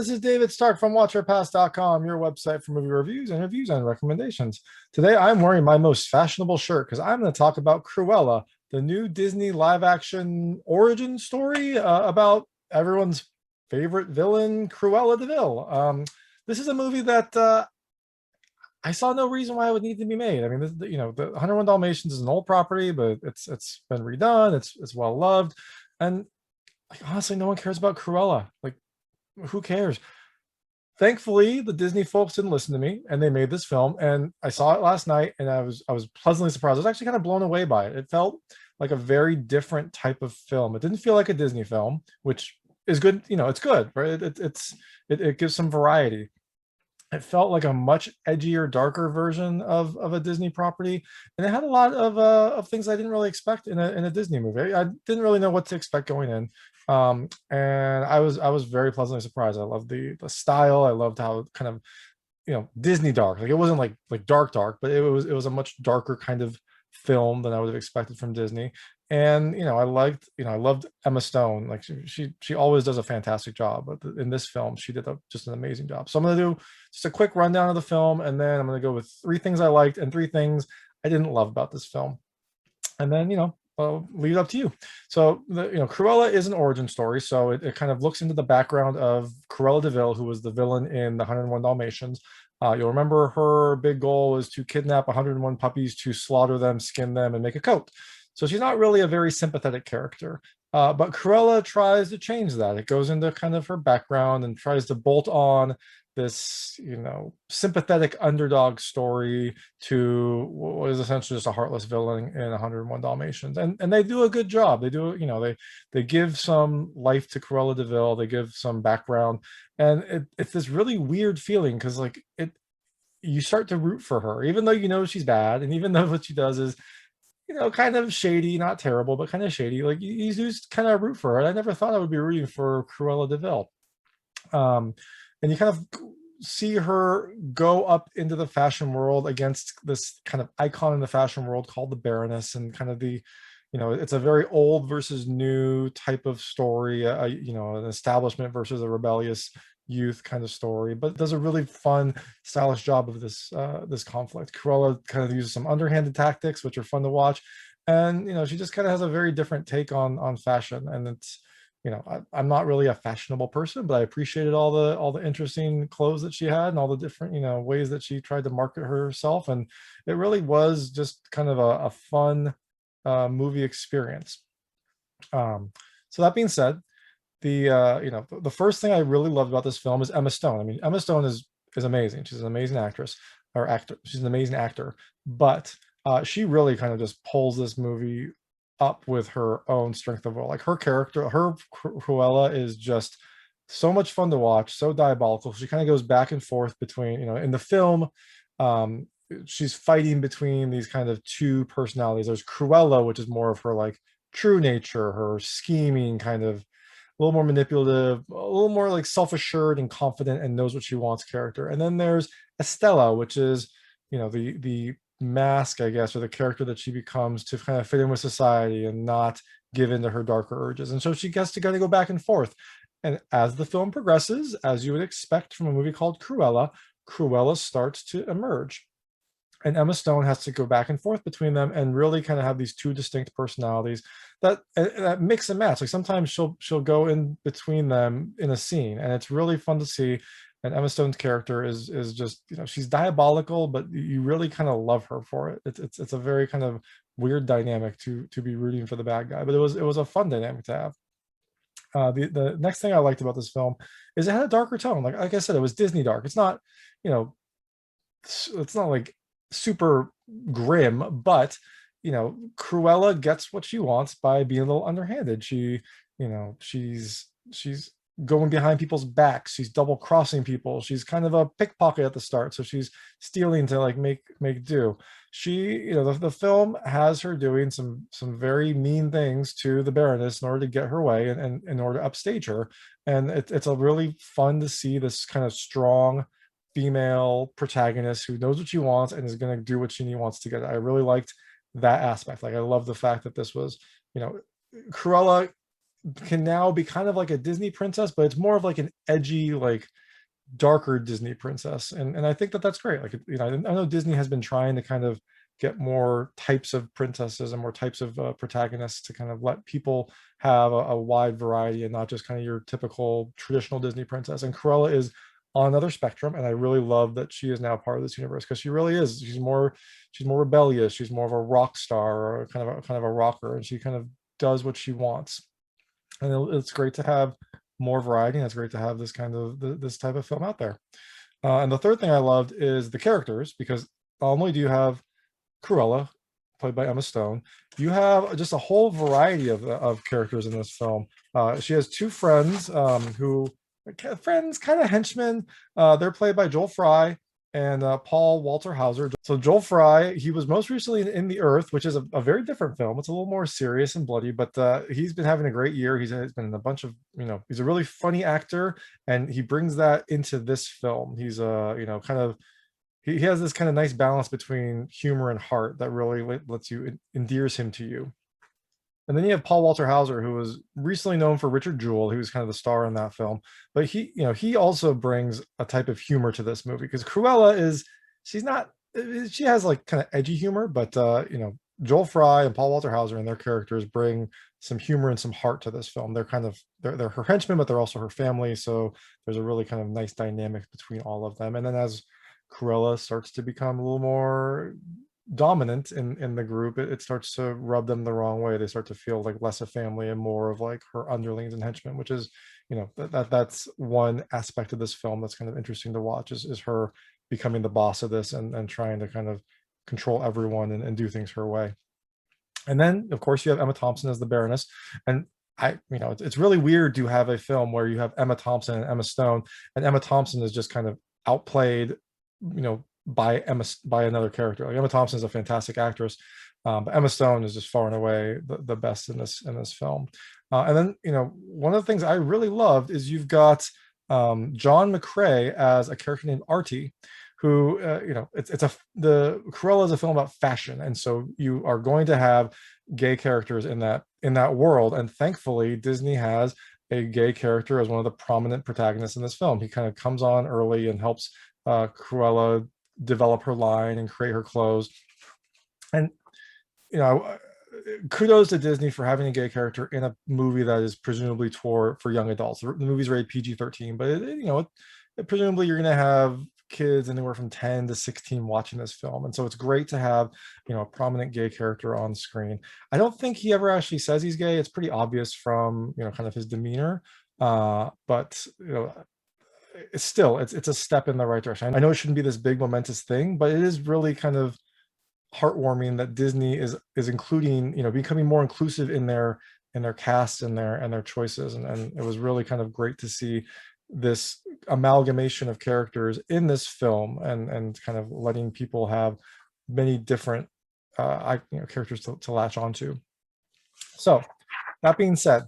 this is David Stark from WatcherPass.com, your website for movie reviews and recommendations. Today, I'm wearing my most fashionable shirt because I'm going to talk about Cruella, the new Disney live-action origin story about everyone's favorite villain, Cruella de Vil. This is a movie that I saw no reason why it would need to be made. I mean, the 101 Dalmatians is an old property, but it's been redone. It's well loved, and like honestly, no one cares about Cruella. Like, who cares? Thankfully, the Disney folks didn't listen to me, and they made this film. And I saw it last night, and I was pleasantly surprised. I was actually kind of blown away by it. It felt like a very different type of film. It didn't feel like a Disney film, which is good. It's good, right? It gives some variety. It felt like a much edgier, darker version of a Disney property, and it had a lot of things I didn't really expect in a Disney movie. I didn't really know what to expect going in, and I was very pleasantly surprised. I loved the style. I loved how kind of Disney dark. Like, it wasn't like dark, but it was a much darker kind of film than I would have expected from Disney. And I loved Emma Stone. Like, she always does a fantastic job, but in this film she did just an amazing job. So I'm going to do just a quick rundown of the film, and then I'm going to go with three things I liked and three things I didn't love about this film, and then I'll leave it up to you. So Cruella is an origin story, so it kind of looks into the background of Cruella de Vil, who was the villain in the 101 Dalmatians. You'll remember her big goal was to kidnap 101 puppies, to slaughter them, skin them, and make a coat. So she's not really a very sympathetic character. But Cruella tries to change that. It goes into kind of her background and tries to bolt on this, sympathetic underdog story to what is essentially just a heartless villain in 101 Dalmatians. And they do a good job. They do, they give some life to Cruella de Vil. They give some background. And it's this really weird feeling because you start to root for her, even though she's bad, and even though what she does is kind of shady, not terrible, but kind of shady. Like, you just kind of root for her. I never thought I would be rooting for Cruella de Vil. And you kind of see her go up into the fashion world against this kind of icon in the fashion world called the Baroness, and kind of it's a very old versus new type of story, an establishment versus a rebellious youth kind of story, but does a really fun, stylish job of this conflict. Cruella kind of uses some underhanded tactics, which are fun to watch, and she just kind of has a very different take on fashion. And it's I'm not really a fashionable person, but I appreciated all the interesting clothes that she had and all the different ways that she tried to market herself, and it really was just kind of a fun movie experience. So that being said, the first thing I really loved about this film is Emma Stone. I mean, Emma Stone is amazing. She's an amazing actress, or actor. She's an amazing actor, but she really kind of just pulls this movie up with her own strength of will. Like, her character, her Cruella, is just so much fun to watch, so diabolical. She kind of goes back and forth between, in the film, she's fighting between these kind of two personalities. There's Cruella, which is more of her like true nature, her scheming, kind of a little more manipulative, a little more like self-assured and confident and knows what she wants character. And then there's Estella, which is, the mask, I guess, or the character that she becomes to kind of fit in with society and not give in to her darker urges. And so she gets to kind of go back and forth. And as the film progresses, as you would expect from a movie called Cruella, Cruella starts to emerge. And Emma Stone has to go back and forth between them and really kind of have these two distinct personalities that mix and match. Like, sometimes she'll go in between them in a scene, and it's really fun to see. And Emma Stone's character is just, she's diabolical, but you really kind of love her for it. It's a very kind of weird dynamic to be rooting for the bad guy, but it was a fun dynamic to have. The next thing I liked about this film is it had a darker tone. Like I said, it was Disney dark. It's not, it's not like super grim, but Cruella gets what she wants by being a little underhanded. She's going behind people's backs. She's double crossing people. She's kind of a pickpocket at the start, so she's stealing to like make do. The film has her doing some very mean things to the Baroness in order to get her way, and in order to upstage her. And it's a really fun to see this kind of strong female protagonist who knows what she wants and is going to do what she wants to get. I really liked that aspect. Like, I love the fact that this was, Cruella can now be kind of like a Disney princess, but it's more of like an edgy, like darker Disney princess, and I think that that's great. Like, you know, I know Disney has been trying to kind of get more types of princesses and more types of protagonists to kind of let people have a wide variety and not just kind of your typical traditional Disney princess. And Cruella is on another spectrum, and I really love that she is now part of this universe because she really is. She's more rebellious. She's more of a rock star or kind of a rocker, and she kind of does what she wants. And it's great to have more variety, and it's great to have this kind of this type of film out there. And the third thing I loved is the characters, because not only do you have Cruella, played by Emma Stone, you have just a whole variety of characters in this film. She has two friends who friends, kind of henchmen. They're played by Joel Fry and Paul Walter Hauser. So Joel Fry, he was most recently in The Earth, which is a very different film. It's a little more serious and bloody, but he's been having a great year. He's been in a bunch of, you know, he's a really funny actor, and he brings that into this film. He's you know, kind of he has this kind of nice balance between humor and heart that really lets you endears him to you. And then you have Paul Walter Hauser, who was recently known for Richard Jewell. He was kind of the star in that film. But he, you know, he also brings a type of humor to this movie because Cruella is, she's not, she has like kind of edgy humor, but you know, Joel Fry and Paul Walter Hauser and their characters bring some humor and some heart to this film. They're kind of they're her henchmen, but they're also her family. So there's a really kind of nice dynamic between all of them. And then as Cruella starts to become a little more dominant in the group, it starts to rub them the wrong way. They start to feel like less a family and more of like her underlings and henchmen, which is, you know, that's one aspect of this film that's kind of interesting to watch, is her becoming the boss of this and trying to kind of control everyone and do things her way. And then of course you have Emma Thompson as the Baroness. And you know, it's really weird to have a film where you have Emma Thompson and Emma Stone, and Emma Thompson is just kind of outplayed, you know, by another character. Like Emma Thompson is a fantastic actress, but Emma Stone is just far and away the best in this film. And then, you know, one of the things I really loved is you've got John McCrea as a character named Artie, who you know, the Cruella is a film about fashion, and so you are going to have gay characters in that world. And thankfully, Disney has a gay character as one of the prominent protagonists in this film. He kind of comes on early and helps Cruella develop her line and create her clothes. And you know, kudos to Disney for having a gay character in a movie that is presumably for young adults. The movie's rated PG-13, but you know, presumably you're going to have kids anywhere from 10 to 16 watching this film, and so it's great to have, you know, a prominent gay character on screen. I don't think he ever actually says he's gay. It's pretty obvious from, you know, kind of his demeanor, but you know, it's a step in the right direction. I know it shouldn't be this big momentous thing, but it is really kind of heartwarming that Disney is including, you know, becoming more inclusive in their cast and their choices. And it was really kind of great to see this amalgamation of characters in this film, and kind of letting people have many different you know, characters to latch onto. So that being said,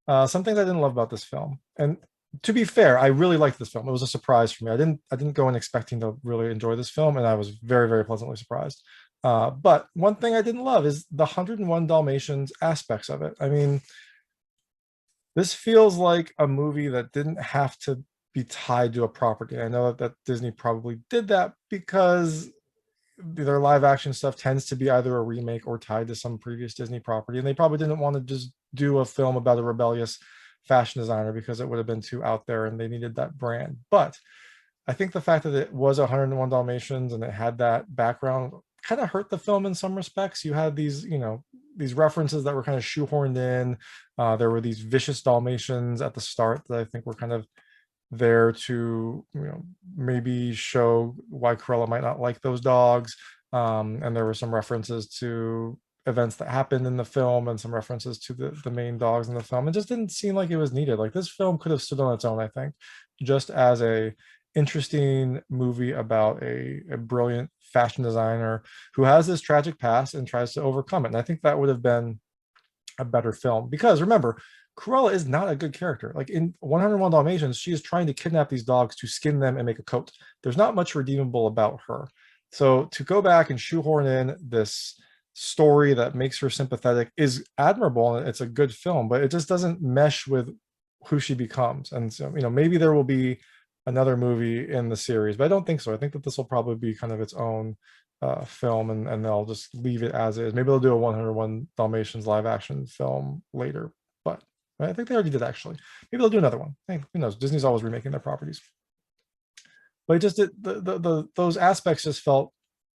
some things I didn't love about this film, and to be fair, I really liked this film. It was a surprise for me. I didn't go in expecting to really enjoy this film, and I was very, very pleasantly surprised. But one thing I didn't love is the 101 Dalmatians aspects of it. I mean, this feels like a movie that didn't have to be tied to a property. I know that Disney probably did that because their live action stuff tends to be either a remake or tied to some previous Disney property, and they probably didn't want to just do a film about a rebellious fashion designer because it would have been too out there and they needed that brand. But I think the fact that it was 101 Dalmatians and it had that background kind of hurt the film in some respects. You had these, you know, these references that were kind of shoehorned in. There were these vicious Dalmatians at the start that I think were kind of there to, you know, maybe show why Cruella might not like those dogs. And there were some references to events that happened in the film and some references to the main dogs in the film. It just didn't seem like it was needed. Like this film could have stood on its own, I think, just as a interesting movie about a brilliant fashion designer who has this tragic past and tries to overcome it. And I think that would have been a better film, because remember, Cruella is not a good character. Like in 101 Dalmatians, she is trying to kidnap these dogs to skin them and make a coat. There's not much redeemable about her. So to go back and shoehorn in this story that makes her sympathetic is admirable, and it's a good film, but it just doesn't mesh with who she becomes. And so, maybe there will be another movie in the series, but I don't think so. I think that this will probably be kind of its own film, and they'll just leave it as is. Maybe they'll do a 101 Dalmatians live action film later, but I think they already did actually. Maybe they'll do another one. Hey, who knows? Disney's always remaking their properties. But it just did those aspects just felt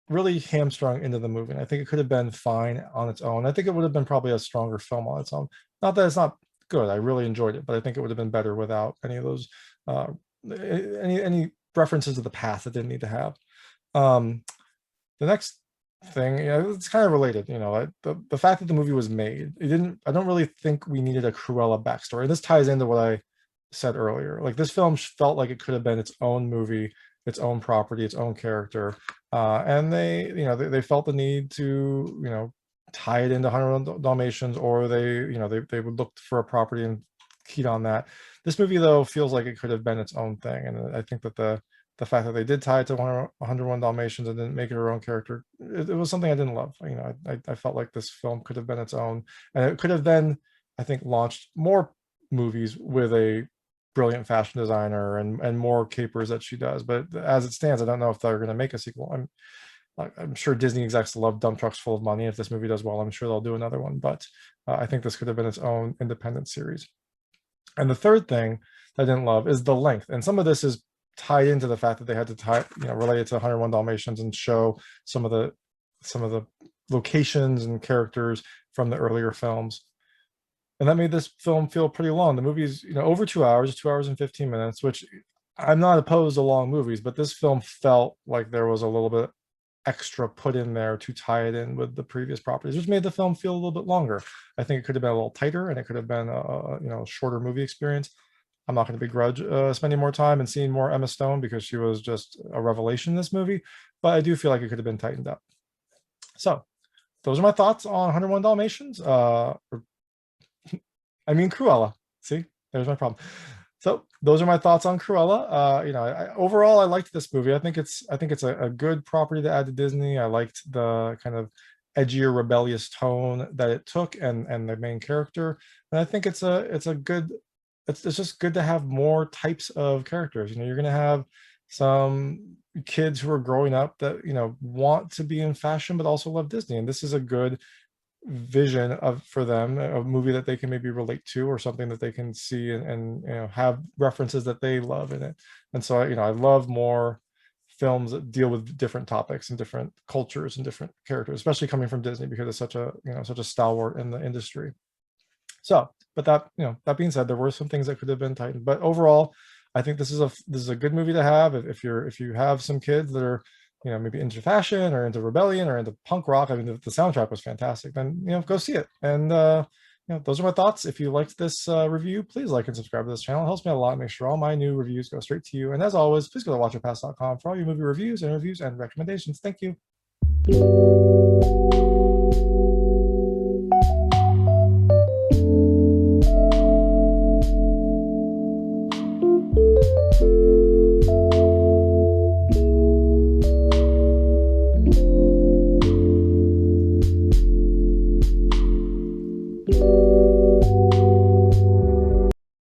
really hamstrung into the movie. And I think it could have been fine on its own. I think it would have been probably a stronger film on its own. Not that it's not good. I really enjoyed it, but I think it would have been better without any of those any references to the past that didn't need to have. The next thing, it's kind of related. The fact that the movie was made, it didn't. I don't really think we needed a Cruella backstory. And this ties into what I said earlier. Like, this film felt like it could have been its own movie, its own property, its own character, and they felt the need to tie it into 101 Dalmatians, or they would look for a property and keyed on that. This movie, though, feels like it could have been its own thing, and I think that the fact that they did tie it to 101 Dalmatians and didn't make it her own character, it was something I didn't love. I felt like this film could have been its own, and it could have then, I think, launched more movies with a brilliant fashion designer and more capers that she does. But as it stands, I don't know if they're going to make a sequel. I'm sure Disney execs love dump trucks full of money. If this movie does well, I'm sure they'll do another one. But I think this could have been its own independent series. And the third thing that I didn't love is the length. And some of this is tied into the fact that they had to relate it to 101 Dalmatians and show some of the locations and characters from the earlier films. And that made this film feel pretty long. The movie's over 2 hours, 2 hours and 15 minutes, which I'm not opposed to long movies, but this film felt like there was a little bit extra put in there to tie it in with the previous properties, which made the film feel a little bit longer. I think it could have been a little tighter, and it could have been a shorter movie experience. I'm not going to begrudge spending more time and seeing more Emma Stone, because she was just a revelation in this movie, but I do feel like it could have been tightened up. So those are my thoughts on 101 Dalmatians. Cruella. See, there's my problem. So those are my thoughts on Cruella. Overall, I liked this movie. I think it's a good property to add to Disney. I liked the kind of edgier, rebellious tone that it took, and the main character. And I think it's just good to have more types of characters. You're going to have some kids who are growing up that want to be in fashion but also love Disney, and this is a good vision for them, a movie that they can maybe relate to, or something that they can see and have references that they love in it. And so I love more films that deal with different topics and different cultures and different characters, especially coming from Disney, because it's such a stalwart in the industry. So, but that being said, there were some things that could have been tightened, but overall, I think this is a good movie to have if you have some kids that are maybe into fashion or into rebellion or into punk rock. The soundtrack was fantastic. Then go see it. And those are my thoughts. If you liked this review, please like and subscribe to this channel. It helps me a lot. Make sure all my new reviews go straight to you. And as always, please go to watchyourpast.com for all your movie reviews, interviews, and recommendations. Thank you.